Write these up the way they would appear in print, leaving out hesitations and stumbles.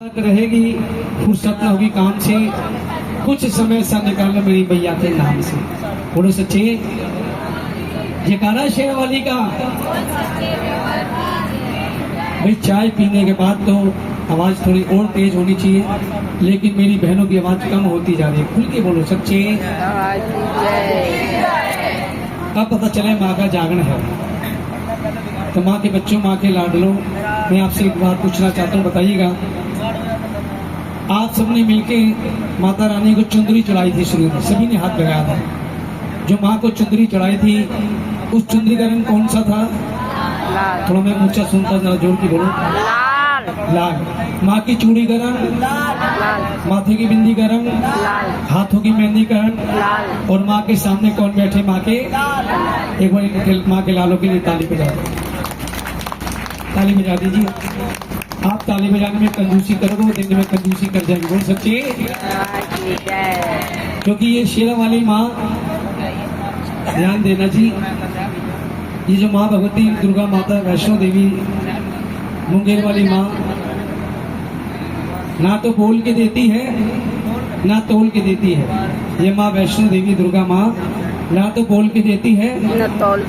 रहेगी, फुर्सत न होगी काम से, कुछ समय सा निकालो मेरी भैया के नाम से। बोलो सच्चे जयकारा शेर वाली का। भाई चाय पीने के बाद तो आवाज थोड़ी और तेज होनी चाहिए, लेकिन मेरी बहनों की आवाज कम होती जा रही है। खुल के बोलो सच्चे। अब पता चले माँ का जागरण है, तो माँ के बच्चों, माँ के लाडलों, मैं आपसे एक बात पूछना चाहता हूँ, बताइएगा। आप सबने मिलके माता रानी को चुंदरी चढ़ाई थी, शुरू में सभी ने हाथ लगाया था। जो माँ को चुंदरी चढ़ाई थी, उस चुंदरी का रंग कौन सा था? लाल। थोड़ा मैं ऊंचा सुनता, जरा जोर की बोलो। लाल। लाल। माँ की चूड़ी का रंग लाल। माथे की बिंदी का रंग लाल। हाथों की मेहंदी का रंग लाल। और माँ के सामने कौन बैठे? माँ के, एक बार माँ के लालों के लिए ताली बजा दो, ताली बजा दीजिए। आप ताली बजाने में कंजूसी करोगे, वो दिन में कंजूसी कर जाएंगे। बोल सच्चे, क्योंकि ये शेरा वाली माँ, ध्यान देना जी, ये जो माँ भगवती दुर्गा माता वैष्णो देवी मुंगेर वाली माँ, ना तो बोल के देती है ना तोल के देती है। ये माँ वैष्णो देवी दुर्गा माँ ना तो बोल के देती है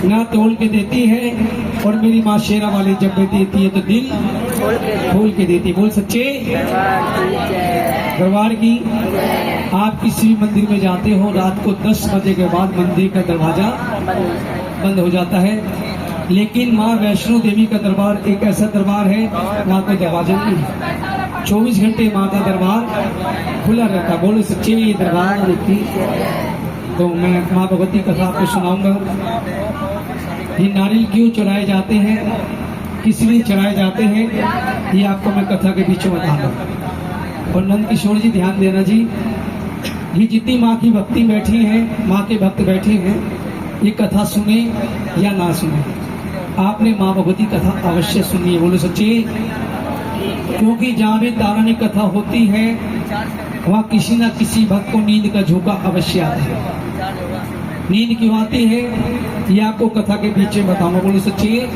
ना तोल के देती है, और मेरी माँ शेरा वाली जब भी देती है तो दिल खोल के देती है। बोल सच्चे दरबार की। आप किसी भी मंदिर में जाते हो, रात को 10 बजे के बाद मंदिर का दरवाजा बंद हो जाता है, लेकिन माँ वैष्णो देवी का दरबार एक ऐसा दरबार है, वहाँ का दरवाजा नहीं है, 24 घंटे माँ का दरबार खुला रहता। बोलो सच्चे दरबार की। तो मैं माँ भगवती कथा आपको सुनाऊंगा। ये नारियल क्यों चढ़ाए जाते हैं, किस लिए चढ़ाए जाते हैं, ये आपको मैं कथा के बीच में बताऊंगा। और नंद किशोर जी ध्यान देना जी, ये जितनी माँ की भक्ति बैठी है, माँ के भक्त बैठे हैं, ये कथा सुने या ना सुने, आपने माँ भगवती कथा अवश्य सुनी है। बोलो सच्चे, क्योंकि जहाँ भी तारानी कथा होती है, वहाँ किसी न किसी भक्त को नींद का झोंका अवश्य आता है। नींद क्यों आती है, ये आपको कथा के पीछे बताऊंगा। बोलो सच्चे।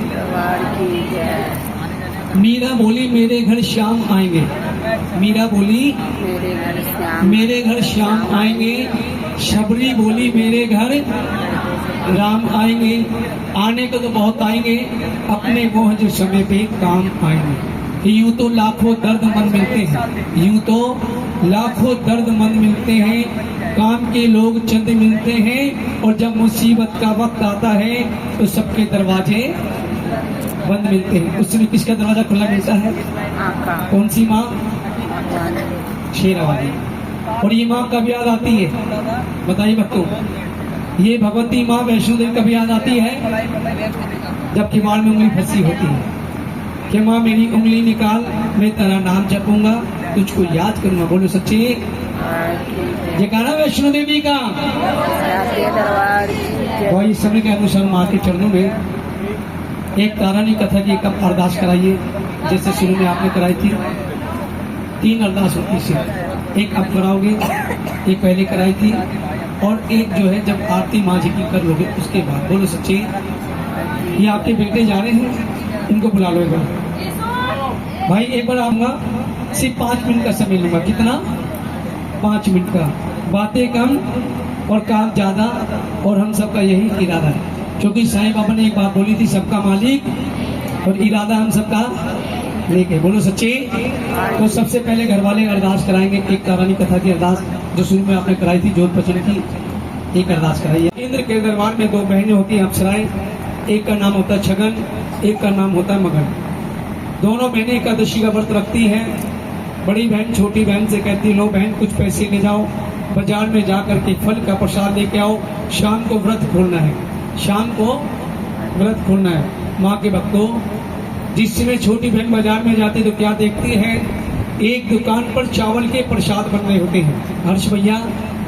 मीरा बोली मेरे घर श्याम आएंगे, मीरा बोली मेरे घर श्याम आएंगे, शबरी बोली मेरे घर राम आएंगे। आने को तो बहुत आएंगे, अपने मोह जो समय पे काम आएंगे। यूं तो लाखों दर्द मन मिलते हैं, यूं तो लाखों दर्द मन मिलते हैं, काम के लोग चंद मिलते हैं, और जब मुसीबत का वक्त आता है तो सबके दरवाजे बंद मिलते हैं। उस समय किसका दरवाजा खुला मिलता है? कौन सी माँ? शेरा वाली। और ये माँ कब याद आती है, बताइए भक्तों? ये भगवती माँ वैष्णो देवी कब याद आती है? जब किवाड़ में उंगली फंसी होती है कि माँ मेरी उंगली निकाल, मैं तेरा नाम जपूंगा, तुझको याद करूंगा। बोलो सच्चे जयकारा वैष्णो देवी का। वही समय के अनुसार माँ के चरणों में एक तारानी कथा की एक अरदास कराइए, जैसे शुरू में आपने कराई थी। 3 अरदास होती है, एक अब कराओगे, एक पहले कराई थी, और एक जो है जब आरती माँ जी की कर लोगे उसके बाद। बोलो सच्चे। ये आपके बेटे जा रहे हैं, इनको बुला लो एक बार। भाई एक बार आऊंगा, सिर्फ 5 मिनट का समय लूंगा। कितना? 5 मिनट का। बातें कम और काम ज्यादा, और हम सबका यही इरादा है, क्योंकि साईं बाबा ने एक बात बोली थी, सबका मालिक, और इरादा हम सबका लेके। बोलो सच्चे। तो सबसे पहले घर वाले अरदास कराएंगे, एक तारानी कथा की अरदास जो शुरू में आपने कराई थी, जोत बचन की एक अरदास कराई है। इंद्र के दरबार में 2 बहनें होती हैं अप्सराएं, एक का नाम होता है छगन, एक का नाम होता है मगन। दोनों बहनें एकादशी का व्रत रखती हैं। बड़ी बहन छोटी बहन से कहती है, लो बहन कुछ पैसे ले जाओ, बाजार में जाकर के फल का प्रसाद लेके आओ, शाम को व्रत खोलना है, शाम को व्रत खोलना है। माँ के भक्तों, जिस समय छोटी बहन बाजार में जाती तो क्या देखती है? एक दुकान पर चावल के प्रसाद बन रहे होते हैं। हर्ष भैया,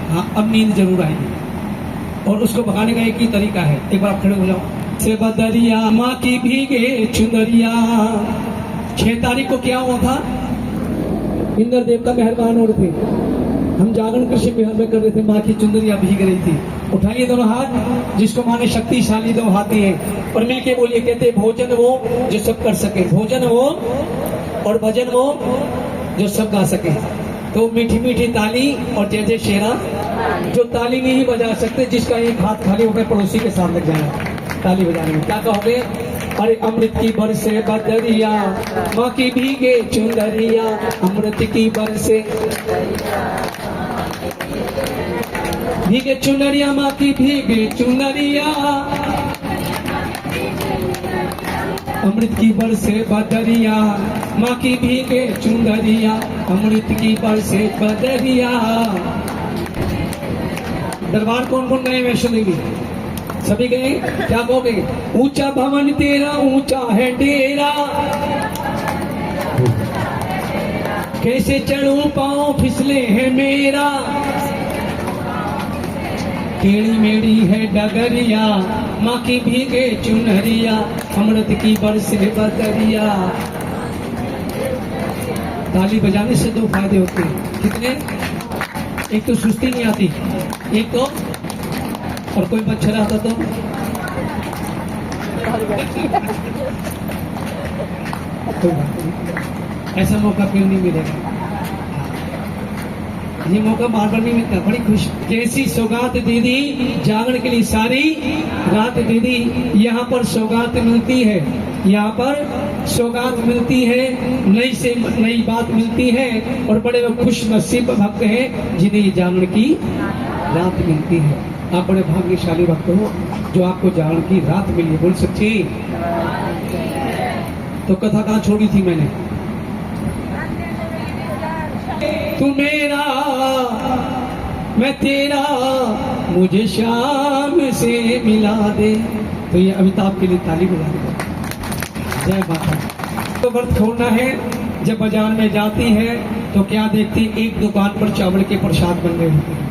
हाँ अब नींद जरूर आएगी, और उसको भगाने का एक ही तरीका है, एक बार खड़े हो जाओ। से बदरिया माँ की भीगे चुनरिया। 6 तारीख को क्या हुआ था? इंद्र देवता मेहरबान हो रहे थे, हम जागरण कृषि बिहार में कर रहे थे, माँ की चुनरिया भीग रही थी। उठाइए दोनों हाथ, जिसको माँ ने शक्तिशाली 2 हाथी है, और मिलके बोलिए, कहते भोजन वो जो सब कर सके, भोजन वो और भजन वो जो सब गा सके। तो मीठी मीठी ताली और जय जय शेरा। जो ताली नहीं बजा सकते, जिसका एक हाथ खाली हो गया, पड़ोसी के साथ लग जाना ताली बजाने में। क्या कहोगे? अरे अमृत की बरसे बदरिया, माँ की भीगे चुनरिया, अमृत की बरसे भीगे चुनरिया, माँ की भीगे चुनरिया, अमृत की बरसे बदरिया, माँ की भीगे चुनरिया, अमृत की बरसे बदरिया। दरबार कौन कौन गए वैष्णो देवी? सभी गए। क्या कहोगे? ऊंचा भवन तेरा, ऊंचा है डेरा, कैसे चढ़ूं पांव फिसले है मेरा, टेढ़ी मेढ़ी है डगरिया, माँ की भीगे चुनरिया, अमृत की बरसे बदरिया। ताली बजाने से दो फायदे होते हैं। कितने? एक तो सुस्ती नहीं आती, एक तो और कोई मच्छर आता तो ऐसा मौका फिर नहीं मिलेगा। ये मौका बार बार नहीं मिलता। बड़ी खुश। कैसी सौगात दीदी, जागरण के लिए सारी रात दीदी, यहाँ पर सौगात मिलती है, यहाँ पर सौगात मिलती है, नई से नई बात मिलती है, और बड़े खुश नसीब भक्त हैं जिन्हें ये जागरण की रात मिलती है। आप बड़े भाग्यशाली भक्त हो जो आपको जागरण की रात मिली। बोल सच्ची। तो कथा कहाँ छोड़ी थी मैंने? तू मेरा मैं तेरा, मुझे शाम से मिला दे। तो ये अमिताभ के लिए ताली बजा दे। जय माता। तो व्रत छोड़ना है। जब बाजार में जाती है तो क्या देखती? एक दुकान पर चावल के प्रसाद बन रहे होते हैं।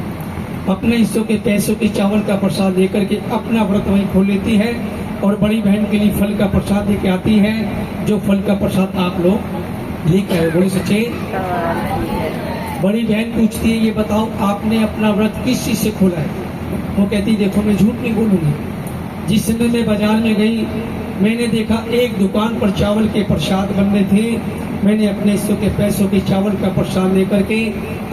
अपने हिस्सों के पैसों के चावल का प्रसाद लेकर के अपना व्रत वहीं खोल लेती है, और बड़ी बहन के लिए फल का प्रसाद लेके आती है, जो फल का प्रसाद आप लोग लेकर आए। बोले सच्चे। बड़ी बहन पूछती है, ये बताओ आपने अपना व्रत किस चीज से खोला है? वो कहती, देखो मैं झूठ नहीं बोलूंगी, जिस समय मैं बाजार में गई मैंने देखा एक दुकान पर चावल के प्रसाद बन रहे थे, मैंने अपने हिस्सों के पैसों के चावल का प्रसाद लेकर के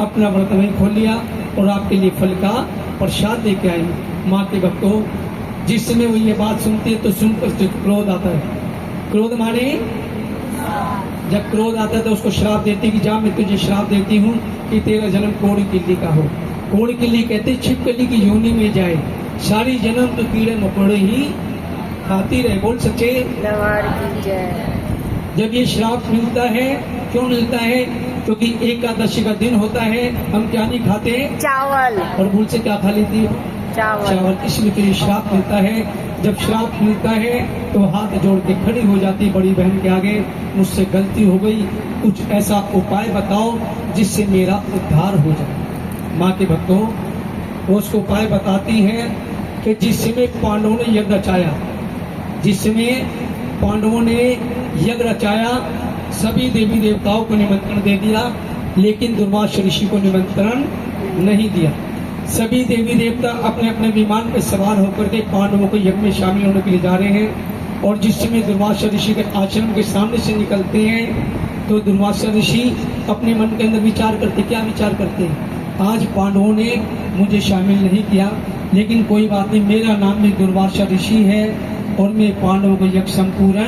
अपना व्रत वहीं खोल लिया और आपके लिए फल का प्रसाद लेके आई। माँ के भक्तों, जिस समय वो ये बात सुनती है तो सुनकर क्रोध आता है। क्रोध माने जब क्रोध आता है तो उसको श्राप देती कि जा मैं तुझे श्राप देती हूँ कि तेरा जन्म कोड़ी किल्ली का हो। कोड़ी किल्ली कहते छिपकली की योनि में जाए, सारी जन्म तो कीड़े मकोड़े ही खाती रहे। बोल सच्चे। जब ये श्राप मिलता है, क्यों मिलता है? क्योंकि एकादशी का दिन होता है, हम क्या नहीं खाते? चावल। और भूल से क्या खा लेती है? चावल। इसलिए तो ये श्राप मिलता है। जब श्राप मिलता है तो हाथ जोड़ के खड़ी हो जाती बड़ी बहन के आगे, मुझसे गलती हो गई, कुछ ऐसा उपाय बताओ जिससे मेरा उद्धार हो जाए। माँ के भक्तों, वो उसको उपाय बताती है कि जिस समय पांडवों ने यज्ञ रचाया, जिस समय पांडवों ने यज्ञ रचाया, सभी देवी देवताओं को निमंत्रण दे दिया, लेकिन दुर्वासा ऋषि को निमंत्रण नहीं दिया। सभी देवी देवता अपने अपने विमान पर सवार होकर के पांडवों को यज्ञ में शामिल होने के लिए जा रहे हैं। और जिस समय दुर्वासा ऋषि के आश्रम के सामने से निकलते हैं तो दुर्वासा ऋषि अपने मन के अंदर विचार करते, क्या विचार करते हैं? आज पांडवों ने मुझे शामिल नहीं किया, लेकिन कोई बात नहीं, मेरा नाम भी दुर्वासा ऋषि है और मैं पांडवों को यज्ञ संपूर्ण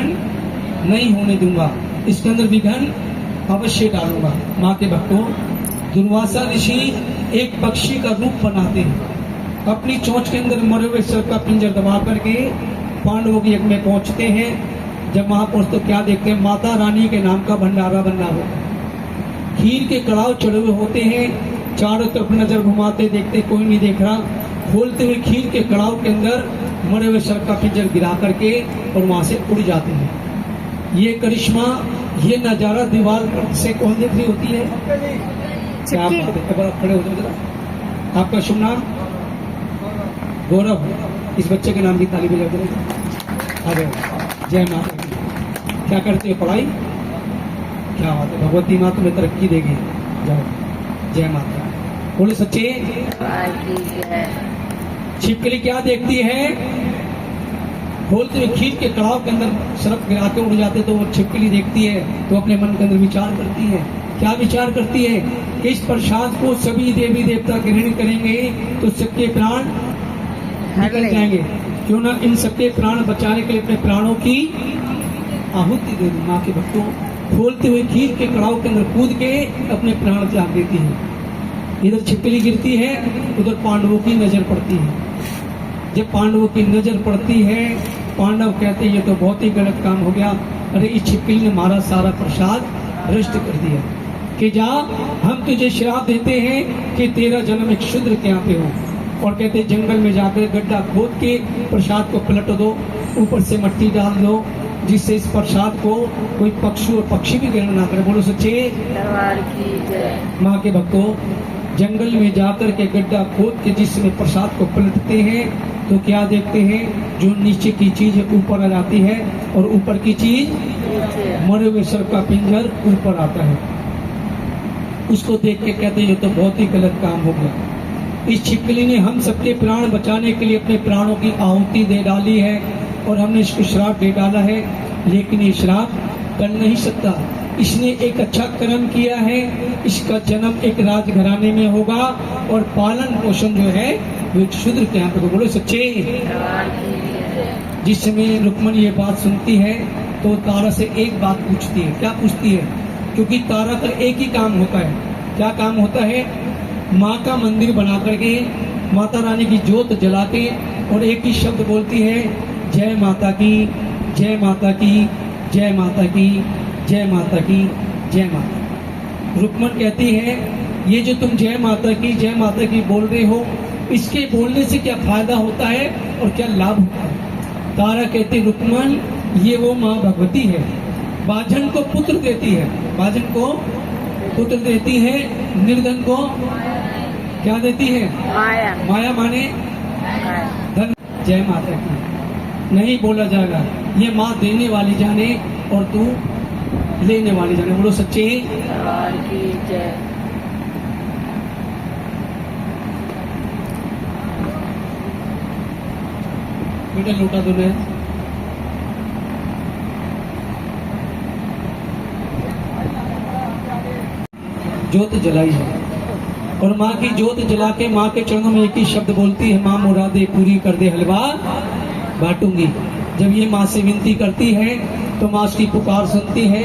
नहीं होने दूंगा, इसके अंदर विघ्न अवश्य डालूंगा। माँ के भक्तों, दुर्वासा ऋषि एक पक्षी का रूप बनाते हैं, अपनी चोंच के अंदर मरे हुए सर्प का पिंजर दबा करके पांडवों के यज्ञ में पहुंचते हैं। जब वहां पहुंचते तो क्या देखते हैं? माता रानी के नाम का भंडारा बना हुआ, खीर के कड़ाव चढ़े हुए होते हैं। चारों तरफ नजर घुमाते देखते कोई नहीं देख रहा, खोलते हुए खीर के कड़ाव के अंदर मरे हुए सर्प का पिंजर गिरा करके और वहां से उड़ जाते हैं। ये करिश्मा, ये नजारा दीवार से कौन देख रही होती है? क्या आप खड़े हो जाओ जरा। आपका शुभ नाम? गौरव। इस बच्चे के नाम की ताली बजा दे। अरे जय माता दी। क्या करते हो? पढ़ाई? क्या बात है, भगवती माँ तुम्हें तरक्की देगी। जाओ। जय माता। बोले सच्चे। छिपकली क्या देखती है? बोलते हुए खीर के कड़ाव के अंदर सर्प गिरा के उड़ जाते तो वो छिपकली देखती है तो अपने मन के अंदर विचार करती है, क्या विचार करती है कि इस प्रसाद को सभी देवी देवता ग्रहण करेंगे तो सबके प्राण निकल जाएंगे, क्यों ना इन सबके प्राण बचाने के लिए अपने प्राणों की आहुति दे दूं। माँ के भक्तों, खोलते हुए खीर के कड़ाव के अंदर कूद के अपने प्राण त्याग देती है। इधर छिपकली गिरती है, उधर पांडवों की नजर पड़ती है। जब पांडवों की नजर पड़ती है, पांडव कहते ये तो बहुत ही गलत काम हो गया, अरे इस छिपकली ने हमारा सारा प्रसाद नष्ट कर दिया, कि जा हम तुझे श्राप देते हैं कि तेरा जन्म एक शूद्र के यहाँ पे हो। और कहते जंगल में जाकर गड्ढा खोद के प्रसाद को पलट दो, ऊपर से मिट्टी डाल दो, जिससे इस प्रसाद को कोई पक्षी और पक्षी भी ग्रहण ना करे। बोलो सच्चे दरबार की जय। माँ के भक्तों, जंगल में जाकर के गड्ढा खोद के जिसमें प्रसाद को पलटते हैं तो क्या देखते हैं, जो नीचे की चीज ऊपर आ जाती है और ऊपर की चीज मरे हुए सर्प का पिंजर ऊपर आता है। उसको देख के कहते हैं ये तो बहुत ही गलत काम हो गया। इस छिपकली ने हम सबके प्राण बचाने के लिए अपने प्राणों की आहुति दे डाली है और हमने इसको श्राप दे डाला है, लेकिन ये श्राप कर नहीं सकता। इसने एक अच्छा कर्म किया है, इसका जन्म एक राजघराने में होगा और पालन पोषण जो है वो एक शूद्र के यहाँ पे। बोलो सच्चे। दरबार की जय। जिस समय रुक्मणी ये बात सुनती है तो तारा से एक बात पूछती है। क्या पूछती है? क्योंकि तारा का एक ही काम होता है। क्या काम होता है? माँ का मंदिर बना करके माता रानी की जोत जला के और एक ही शब्द बोलती है, जय माता की, जय माता की, जय माता की, जय माता की, जय माता। रुक्मण कहती है ये जो तुम जय माता की बोल रहे हो, इसके बोलने से क्या फायदा होता है और क्या लाभ होता है? तारा कहती रुक्मण ये वो माँ भगवती है, बाझन को पुत्र देती है, बाझन को पुत्र देती है, निर्धन को क्या देती है? माया। माया माने धन। जय माता की नहीं बोला जाएगा, ये माँ देने वाली जाने और तू लेने वाली जाने। बोलो सच्चे दरबार की जय। बेटा लोटा दो ने। जोत जलाई है और माँ की जोत जला के माँ के चरणों में एक ही शब्द बोलती है, माँ मुरादे पूरी कर दे, हलवा बांटूंगी। जब ये माँ से विनती करती है तो माँ उसकी पुकार सुनती है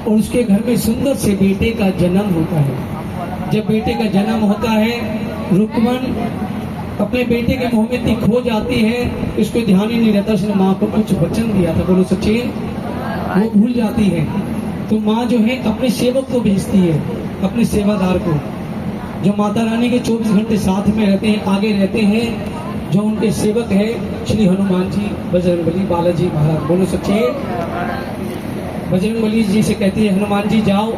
और उसके घर में सुंदर से बेटे का जन्म होता है। जब बेटे का जन्म होता है, रुक्मण अपने बेटे के मुंह में तीख हो जाती है, इसको ध्यान ही नहीं रहता, उसने माँ को कुछ वचन दिया था। बोलो सच्चे। वो भूल जाती है तो माँ जो है अपने सेवक को भेजती है, अपने सेवादार को, जो माता रानी के 24 घंटे साथ में रहते हैं, आगे रहते हैं, जो उनके सेवक है श्री हनुमान जी, बजरंगबली, बालाजी महाराज। बोलो सच्चे। बजरंगबली जी से कहती है हनुमान जी जाओ,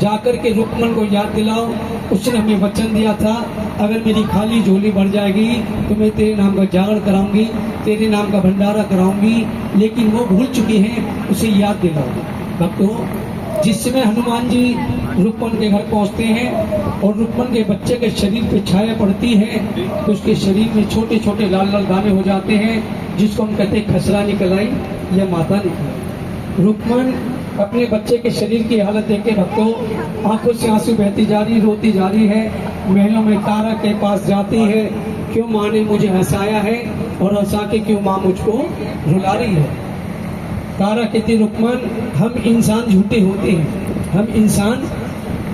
जाकर के रुक्मण को याद दिलाओ, उसने हमें वचन दिया था अगर मेरी खाली झोली भर जाएगी तो मैं तेरे नाम का जागरण कराऊंगी, तेरे नाम का भंडारा कराऊंगी, लेकिन वो भूल चुकी है, उसे याद दिलाओ। भक्तों, जिस समय हनुमान जी रुक्मण के घर पहुंचते हैं और रुक्मण के बच्चे के शरीर पे छाया पड़ती है तो उसके शरीर में छोटे छोटे लाल लाल दाने हो जाते हैं, जिसको हम कहते हैं खसरा निकल आई या माता निकल आई। रुक्मण अपने बच्चे के शरीर की हालत देख के भक्तों आंखों से आंसू बहती जा रही, रोती जा रही है। महलों में तारा के पास जाती है, क्यों माँ ने मुझे हंसाया है और हंसा के क्यों माँ मुझको रुला रही है। तारा कहती रुक्मण हम इंसान झूठे होते हैं, हम इंसान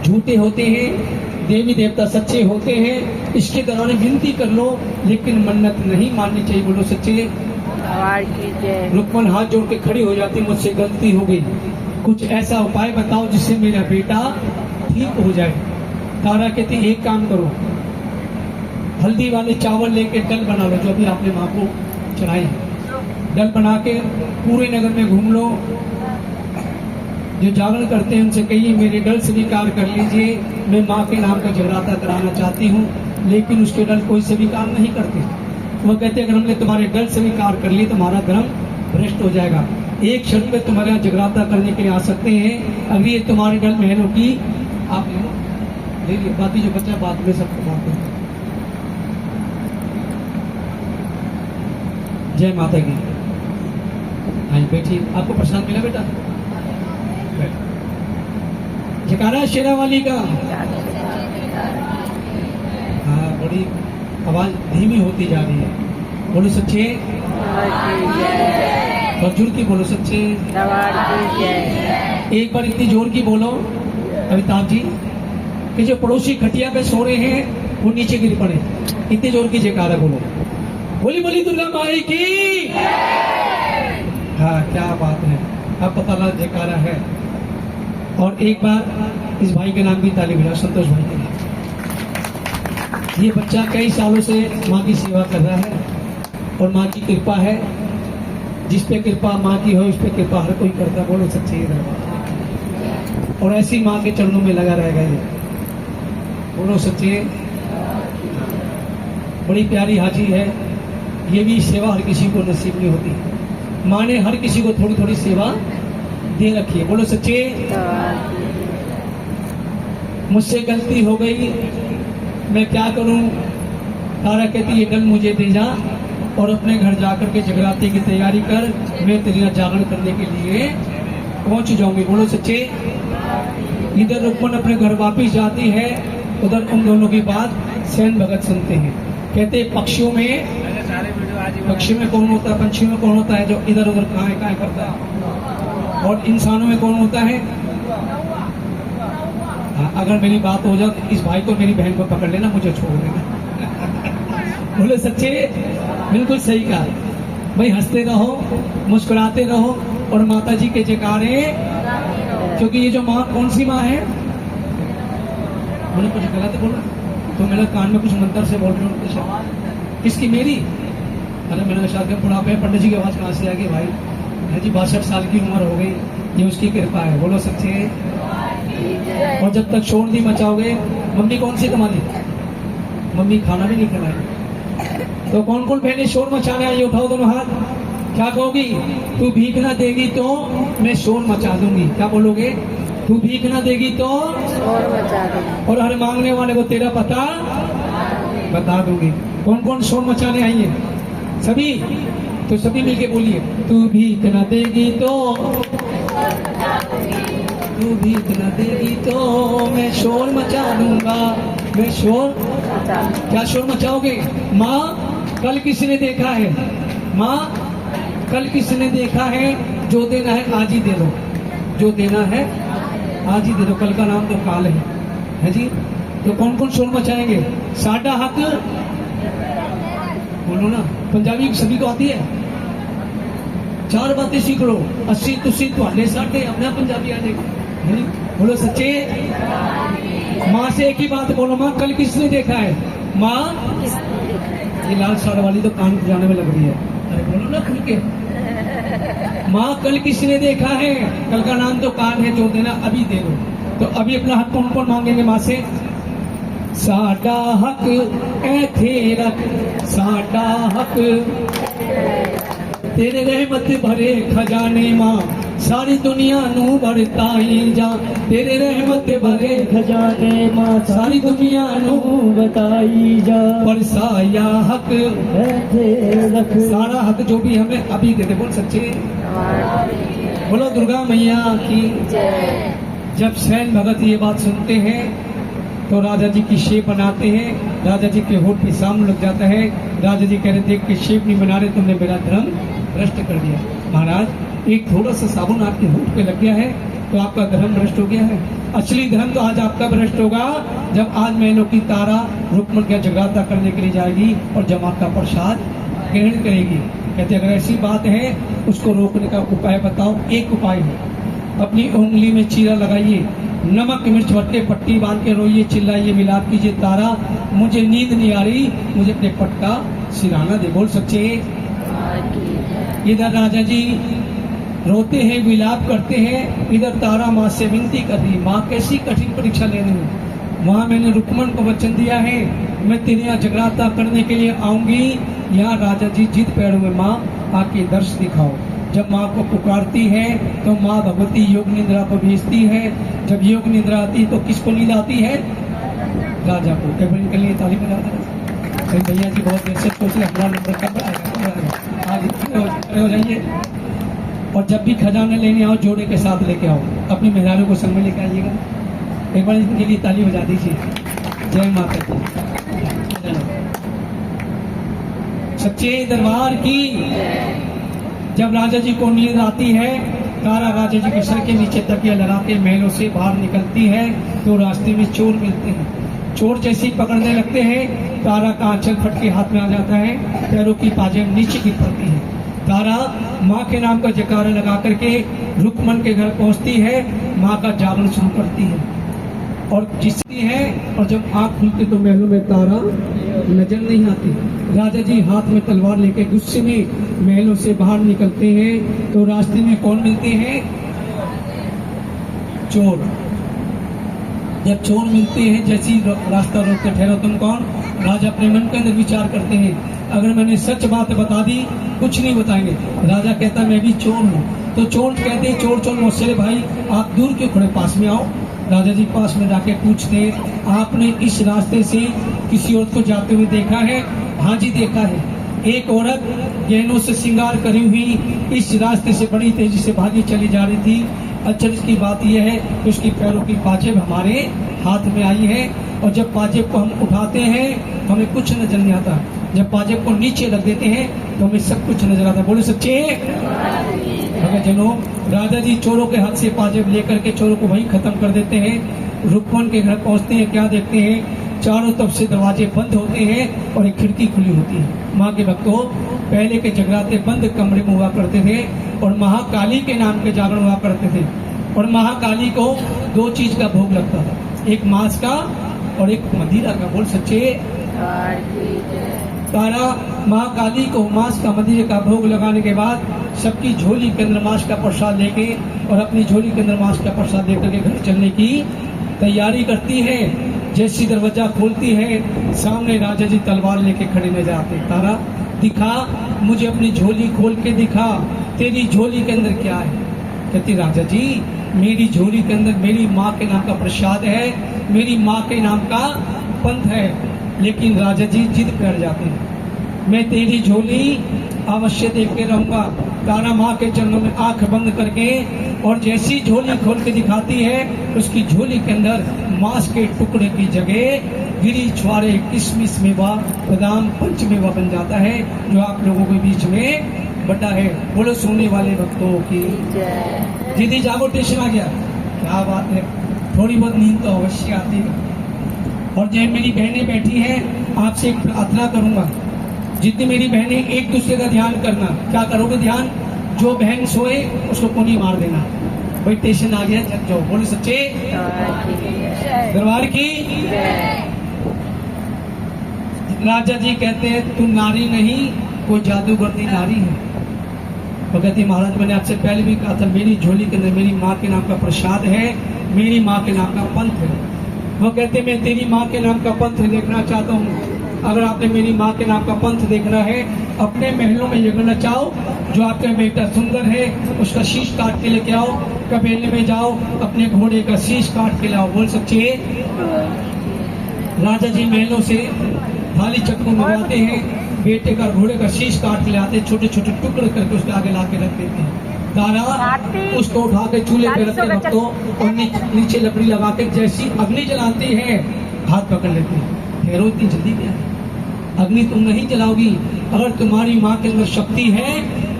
झूठे होते हैं, देवी देवता सच्चे होते हैं, इसके दौरान विनती कर लो लेकिन मन्नत नहीं माननी चाहिए। बोलो सच्चे। दरबार की जय। रुक्मण हाथ जोड़ के खड़ी हो जाती, मुझसे गलती हो गई, कुछ ऐसा उपाय बताओ जिससे मेरा बेटा ठीक हो जाए। तारा कहती एक काम करो, हल्दी वाले चावल लेके डल बना लो, जो अभी आपने माँ को चढ़ाई है, डल बना के पूरे नगर में घूम लो, जो जागरण करते हैं उनसे कहिए मेरे डल स्वीकार कर लीजिए, मैं माँ के नाम का जगराता कराना चाहती हूँ, लेकिन उसके डल कोई स्वीकार नहीं करते। वो कहते हैं अगर हमने तुम्हारे डल स्वीकार कर लिए तुम्हारा धर्म भ्रष्ट हो जाएगा, एक क्षण में तुम्हारे यहाँ जगराता करने के लिए आ सकते हैं, अगर ये तुम्हारे डल महलों की आप ले लीजिए, बाकी जो बच्चा बात में सबको बात करते। जय माता की। हाँ बैठिए, आपको प्रसाद मिला बेटा? जयकारा शेरा वाली का। हाँ, बड़ी आवाज धीमी होती जा रही है। बोलो सच्चे दरबार की जय। और जुड़ के बोलो सच्चे। दरबार की जय। एक बार इतनी जोर की बोलो अमिताभ जी कि जो पड़ोसी खटिया पे सो रहे हैं वो नीचे गिर पड़े। इतनी जोर की जयकारा बोलो। बोली बोली दुर्गा माई की। हाँ, क्या बात है। अब पता लगा जयकारा है। और एक बार इस भाई के नाम भी ताली बजाओ, संतोष भाई के नाम। ये बच्चा कई सालों से माँ की सेवा कर रहा है और माँ की कृपा है। जिस पे कृपा माँ की हो, उस पे कृपा हर कोई करता। बोलो सच्चे दरबार। और ऐसी माँ के चरणों में लगा रहेगा ये। बोलो सच्चे। बड़ी प्यारी हाजी है। ये भी सेवा हर किसी को नसीब नहीं होती। माँ ने हर किसी को थोड़ी थोड़ी सेवा दे रखी है। बोलो सच्चे। दरबार की मुझसे गलती हो गई, मैं क्या करूं। तारा कहती ये कल मुझे दे जा और अपने घर जाकर के जगराते की तैयारी कर। मैं तेरा जागरण करने के लिए पहुंच जाऊंगी। बोलो सच्चे। इधर रुक्मन अपने घर वापिस जाती है, उधर उन दोनों की बात सैन भगत सुनते हैं। कहते पक्षियों में कौन होता है, पंछियों में कौन होता है जो इधर उधर कहाँ करता है, और इंसानों में कौन होता है। अगर मेरी बात हो जाए तो इस भाई को मेरी बहन को पकड़ लेना, मुझे छोड़ देना। बोले सच्चे। बिल्कुल सही कहा भाई। हंसते रहो, मुस्कुराते रहो और माता जी के जयकारे। क्योंकि ये जो माँ कौन सी माँ है। मैंने कुछ गलत बोला तो मेरे कान में कुछ मंत्र से बोल रहे हो। किसकी? मेरी। अरे मैंने शायद बुढ़ापे पंडित जी की आवाज कहाँ से आ गई भाई। है जी 62 साल की उम्र हो गई, ये उसकी कृपा है। बोलो सच्चे। और जब तक शोर नहीं मचाओगे, मम्मी कौन सी तुम्हारी? मम्मी खाना भी नहीं खिलाई। तो कौन कौन बहने शोर मचाने आई? उठाओ दोनों हाथ। क्या कहोगी? तू भीख ना देगी तो मैं शोर मचा दूंगी। क्या बोलोगे? तू भीख ना देगी तो शोर मचा देंगे। और हर मांगने वाले को तेरा पता बता दूंगी। कौन कौन शोर मचाने आई है? सभी। तो सभी मिलके बोलिए। तू भीख ना देगी तो, तू भीख न देगी तो मैं शोर मचा दूंगा। मैं शोर क्या शोर मचाओगे? माँ कल किसने देखा है? माँ कल किसने देखा है? जो देना है आज ही दे दो। जो देना है आज ही दे दो। कल का नाम तो काल है जी। तो कौन कौन शोर मचाएंगे? साडा हक बोलो ना। पंजाबी सभी को आती है। 4 बातें सीख लो। 80 तुसी तुहाडे साडे अपना पंजाबी आ जाएगी। बोलो सच्चे। माँ से एक ही बात बोलो। माँ कल किसने देखा है? माँ ये लाल साड़ वाली तो कान जाने में लग रही है। अरे बोलो ना खुल के। माँ कल किसने देखा है? कल का नाम तो काल है। जो देना अभी दे दो। तो अभी अपना हक कौन कौन मांगेंगे माँ से? साडा हक ऐथे रख, साडा हक तेरे रहमत भरे खजाने माँ सारी दुनिया नू बरताई जा। तेरे रहमत भरे खजाने माँ सारी दुनिया नू बताई जा। बरसाया हक रख, सारा हक जो भी हमें अभी दे दे। बोल सच्चे। बोलो दुर्गा मैया की जय। जब सैन भगत ये बात सुनते हैं तो राजा जी की शेप बनाते हैं। राजा जी के होठ पे सामने लग जाता है। राजा जी कह रहे देख के शेप नहीं बना रहे, तुमने मेरा धर्म भ्रष्ट कर दिया। महाराज एक थोड़ा सा साबुन आपके होठ पे लग गया है तो आपका धर्म भ्रष्ट हो गया है। असली धर्म तो आज आपका भ्रष्ट होगा जब आज महीनों की तारा रुक्मन का जगराता करने के लिए जाएगी और जमात का प्रसाद ग्रहण करेगी। कहते अगर ऐसी बात है उसको रोकने का उपाय बताओ। एक उपाय है, अपनी उंगली में चीरा लगाइए, नमक मिर्च भर के पट्टी बांध के रोइए, चिल्लाइए, मिलाप कीजिए। तारा मुझे नींद नहीं आ रही, मुझे अपने पट का सिराना दे। बोल सच्चे। इधर राजा जी रोते हैं, विलाप करते हैं, इधर तारा माँ से विनती कर रही। माँ कैसी कठिन परीक्षा ले रही हूँ। वहाँ मैंने रुक्मन को वचन दिया है मैं तेरे यहाँ जगराता करने के लिए आऊंगी। यहाँ राजा जी जिद पैरों में माँ आके दर्श दिखाओ। जब माँ को पुकारती है तो माँ भगवती योग निद्रा को भेजती है। जब योग निद्रा आती तो किसको नींद आती है? राजा को। के लिए ताली बजाते हैं। भैया जी बहुत देर से सोच रहे हमारा नंबर कब आएगा। आज हो जाइए। और जब भी खजाना लेने आओ जोड़े के साथ लेके आओ। अपनी मेहरानों को संग में लेके आइएगा। एक बार इनके लिए ताली बजा दीजिए। जय माता दी। सच्चे दरबार की। जब राजा जी को नींद आती है, तारा राजा जी के सर के नीचे तकिया लगा के महलों से बाहर निकलती है तो रास्ते में चोर मिलते हैं। चोर जैसे ही पकड़ने लगते हैं, तारा का आंचल फट के हाथ में आ जाता है, पैरों की पाजेब नीचे गिर पड़ती है। तारा माँ के नाम का जयकारा लगा करके रुकमन के घर पहुंचती है, माँ का जागरण शुरू करती है और जिसती है। और जब आँख खुलती तो महलों में तारा नजर नहीं आती। राजा जी हाथ में तलवार लेके गुस्से में महलों से बाहर निकलते हैं तो रास्ते में कौन मिलते हैं? चोर। जब चोर मिलते हैं, जैसी रास्ता रोकते ठहरो तुम कौन? राजा अपने मन के अंदर विचार करते हैं, अगर मैंने सच बात बता दी कुछ नहीं बताएंगे। राजा कहता मैं भी चोर हूँ। तो चोर कहते हैं, चोर चोर मुझसे भाई आप दूर क्यों खड़े, पास में आओ। राजा जी पास में जाके पूछते, आपने इस रास्ते से किसी औरत को जाते हुए देखा है? हाँ जी देखा है। एक औरत गहनों से श्रृंगार करी हुई इस रास्ते से बड़ी तेजी से भागी चली जा रही थी। अचरज की बात यह है कि उसकी पैरों की पाजेब हमारे हाथ में आई है और जब पाजेब को हम उठाते हैं तो हमें कुछ नजर नहीं आता, जब पाजेब को नीचे रख देते हैं तो हमें सब कुछ नजर आता। बोले सच्चे भक्तजनों, राजा जी चोरों के हाथ से पाजेब लेकर के चोरों को वहीं खत्म कर देते हैं। रुकमन के घर पहुंचते हैं, क्या देखते हैं? चारों तरफ से दरवाजे बंद होते हैं और एक खिड़की खुली होती है। माँ के भक्तों, पहले के जगराते बंद कमरे में हुआ करते थे और महाकाली के नाम के जागरण हुआ करते थे। और महाकाली को दो चीज का भोग लगता था, एक मांस का और एक मदिरा का। बोल सच्चे तारा महाकाली को मांस का मदिरे का भोग लगाने के बाद सबकी झोली के अंदर मांस का प्रसाद लेके और अपनी झोली के अंदर मांस का प्रसाद लेकर के घर चलने की तैयारी करती है। जैसी दरवाजा खोलती है, सामने राजा जी तलवार लेके खड़े नजर आते। तारा दिखा, मुझे अपनी झोली खोल के दिखा, तेरी झोली के अंदर क्या है? कहती राजा जी मेरी झोली के अंदर मेरी माँ के नाम का प्रसाद है, मेरी माँ के नाम का पंथ है। लेकिन राजा जी जिद कर जाते हैं, मैं तेरी झोली अवश्य देख के रहूंगा। तारा माँ के चरणों में आंख बंद करके और जैसी झोली खोल के दिखाती है, उसकी झोली के अंदर मांस के टुकड़े की जगह गिरी छुआरे किशमिश मेवा बादाम पंच मेवा बन जाता है, जो आप लोगों के बीच में बटा है। बोलो सुनने वाले भक्तों की दीदी जागो, टेंशन आ गया, क्या बात है। थोड़ी बहुत नींद तो अवश्य आती है। और जब मेरी बहनें बैठी हैं, आपसे एक प्रार्थना करूंगा, जितनी मेरी बहनें एक दूसरे का ध्यान करना। क्या करोगे ध्यान? जो बहन सोए उसको कोनी मार देना। भाई टेंशन आ गया, जग जाओ। बोले सच्चे दरबार की। राजा जी कहते हैं तू नारी नहीं, कोई जादूगरनी नारी है। भगवती महाराज, मैंने आपसे पहले भी कहा था, मेरी झोली के अंदर मेरी माँ के नाम का प्रसाद है, मेरी माँ के नाम का पंथ है। वो कहते मैं तेरी माँ के नाम का पंथ देखना चाहता हूँ। अगर आपने मेरी माँ के नाम का पंथ देखना है, अपने महलों में ये करना चाहो, जो आपका बेटा सुंदर है उसका शीश काट के लेके आओ, कबेले में जाओ, अपने घोड़े का शीश काट के लाओ। बोल सकते राजा जी महलों से थाली चक्कू मंगवाते हैं, बेटे का घोड़े का शीश काट के लाते, छोटे छोटे टुकड़े करके उसके आगे ला के रख देते हैं। तारा उसको उठा के चूल्हे पे रखते रखो और नीचे लकड़ी लगा के जैसी अग्नि जलाती है, हाथ पकड़ लेते हैं। ठहरो, इतनी जल्दी क्या है? अग्नि तुम नहीं जलाओगी। अगर तुम्हारी माँ के अंदर शक्ति है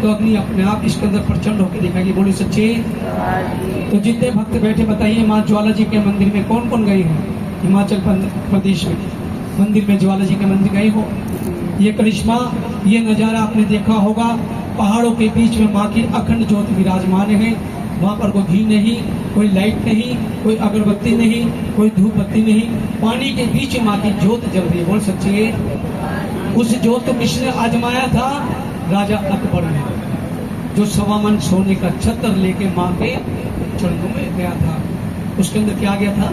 तो अग्नि अपने आप इसके अंदर प्रचंड होकर दिखाएगी। बोले सच्चे। तो जितने भक्त बैठे बताइए, माँ ज्वाला जी के मंदिर में कौन कौन गए हैं? हिमाचल प्रदेश में मंदिर में ज्वाला जी के मंदिर गए हो? ये करिश्मा, ये नजारा आपने देखा होगा। पहाड़ों के बीच में माँ की अखंड ज्योत विराजमान है। वहाँ पर कोई घी नहीं, कोई लाइट नहीं, कोई अगरबत्ती नहीं, कोई धूप बत्ती नहीं, पानी के बीच माँ की ज्योत जल रही है। बोल सच्चे। उस ज्योत को किसने आजमाया था? राजा अकबर ने, जो 1.25 मन सोने का छत्र लेके माँ के चरणों में गया था। उसके अंदर क्या गया था?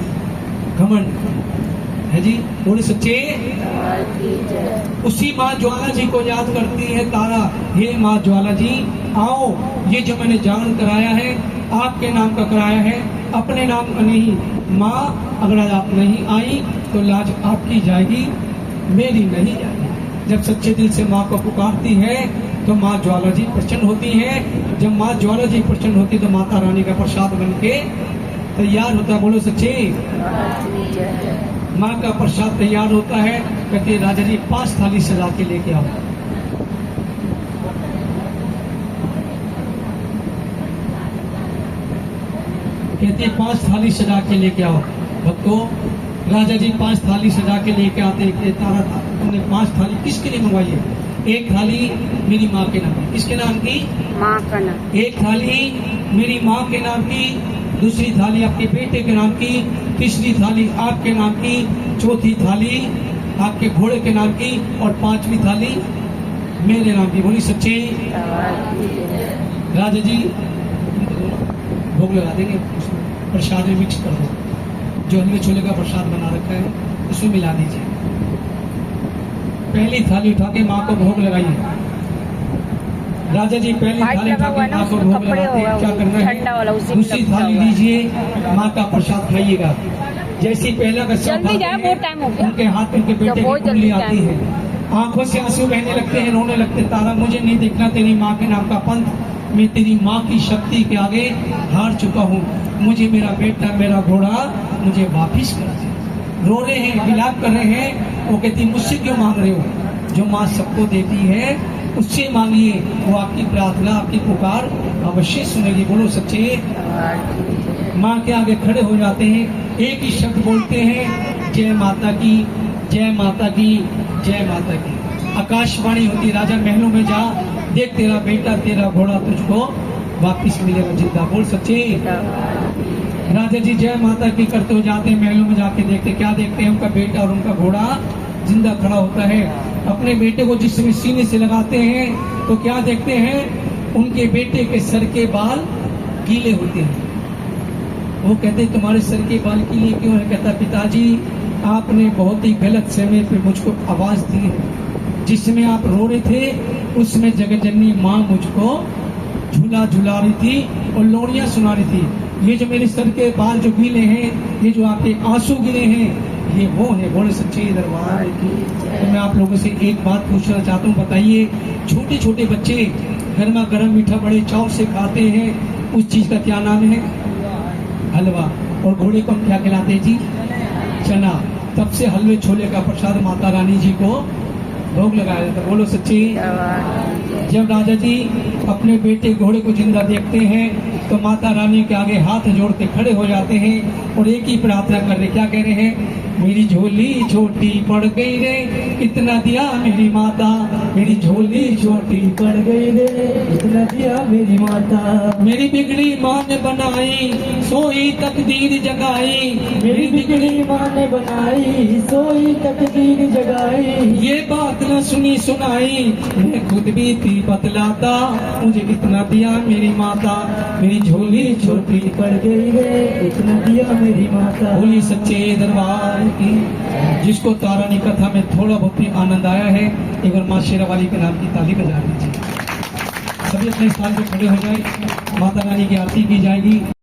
घमंड है जी। बोले सच्चे। उसी माँ ज्वाला जी को याद करती है तारा, हे माँ ज्वाला जी आओ, ये जो मैंने जागरण कराया है आपके नाम का कराया है, अपने नाम का नहीं। माँ अगर आप नहीं आई तो लाज आपकी जाएगी, मेरी नहीं जाएगी। जब सच्चे दिल से माँ को पुकारती है तो माँ ज्वाला जी प्रसन्न होती है। जब माँ ज्वाला जी प्रसन्न होती तो माता रानी का प्रसाद बन के तैयार होता है, बोलो सच्चे। दरबार की जय। माँ का प्रसाद तैयार होता है, कहते हैं राजा जी 5 थाली सजा के लेके आओ। कहते हैं 5 थाली सजा के लेके आओ। भक्तों, राजा जी 5 थाली सजा के लेके आते हैं। तारा तुमने 5 थाली किसके लिए मंगवाई है? एक थाली मेरी माँ के नाम की। किसके नाम की? माँ का नाम। एक थाली मेरी माँ के नाम की, दूसरी थाली आपके बेटे के नाम की, तीसरी थाली आपके नाम की, चौथी थाली आपके घोड़े के नाम की और 5वीं थाली मेरे नाम की। बोली सच्चे। दरबार की जय। राजा जी भोग लगा देंगे, उसमें प्रसाद में मिक्स कर दो। जो हलवे छोले का प्रसाद बना रखा है उसमें मिला दीजिए। पहली थाली उठा के माँ को भोग लगाइए। राजा जी पहली थाली उठा के माँ को भोग लगाते हैं। क्या करना है? दूसरी थाली लीजिए, माँ का प्रसाद खाइएगा। जैसी पहला का जल्दी जाए, बहुत टाइम हो गया। उनके हाथ में उनके बेटे बहुत की उंगली जल्दी आती है, आंखों से आंसू बहने लगते हैं, रोने लगते। तारा मुझे नहीं देखना तेरी माँ के नाम का पंथ, मैं तेरी माँ की शक्ति के आगे हार चुका हूँ। मुझे मेरा बेटा मेरा घोड़ा मुझे वापिस कर दे। रो रहे हैं, विलाप कर रहे हैं। वो कहती मुझसे क्यों मांग रहे हो? जो माँ सबको देती है उससे मांगिए, वो आपकी प्रार्थना आपकी पुकार अवश्य सुनेगी। बोलो सच्चे। दरबार की जय। माँ के आगे खड़े हो जाते हैं, एक ही शब्द बोलते हैं, जय माता की, जय माता की, जय माता की। आकाशवाणी होती, राजा महलों में जा, देख तेरा बेटा तेरा घोड़ा तुझको वापिस मिलेगा जिंदा। बोल सच्चे। दरबार की जय। राजा जी जय माता की करते हो जाते हैं, महलों में जाके देखते, क्या देखते हैं? उनका बेटा और उनका घोड़ा जिंदा खड़ा होता है। अपने बेटे को जिस समय सीने से लगाते हैं तो क्या देखते हैं? उनके बेटे के सर के बाल गीले होते हैं। वो कहते तुम्हारे सर के बाल गीले क्यों है? कहता पिताजी आपने बहुत ही गलत समय पे मुझको आवाज दी है। जिस समय आप रो रहे थे उसमें जगतजननी माँ मुझको झूला झुला रही थी और लोरियां सुना रही थी। ये जो मेरे सर के बाल जो गीले हैं, ये जो आपके आंसू गिरे हैं, ये वो है। बोले सच्चे दरबार की। तो मैं आप लोगों से एक बात पूछना चाहता हूँ, बताइए छोटे छोटे बच्चे गर्मा गर्म मीठा बड़े चाव से खाते हैं, उस चीज का क्या नाम है? हलवा। और घोड़े को हम क्या खिलाते हैं जी? चना। तब से हलवे छोले का प्रसाद माता रानी जी को भोग लगाया जाता। बोलो सच्ची। दरबार की जय। जब राजा जी अपने बेटे घोड़े को जिंदा देखते हैं तो माता रानी के आगे हाथ जोड़ के खड़े हो जाते हैं और एक ही प्रार्थना कर रहे। क्या कह रहे हैं? मेरी झोली छोटी पड़ गई रे, इतना दिया मेरी माता। मेरी झोली छोटी पड़ गई रे, इतना दिया मेरी माता। मेरी बिगड़ी माँ ने बनाई, सोई तकदीर जगाई। मेरी बिगड़ी माँ ने बनाई, सोई तकदीर जगाई। ये बात न सुनी सुनाई, मैं खुद भी थी बतलाता। मुझे इतना दिया मेरी माता। मेरी झोली छोटी पड़ गई रे, इतना दिया मेरी माता। बोली सच्चे दरबार की। जिसको तारानी कथा में थोड़ा बहुत ही आनंद आया है, एक बार माँ शेरावाली के नाम की ताली बजा दीजिए। सभी अपने स्थान पर खड़े हो जाए, माता रानी की आरती की जाएगी।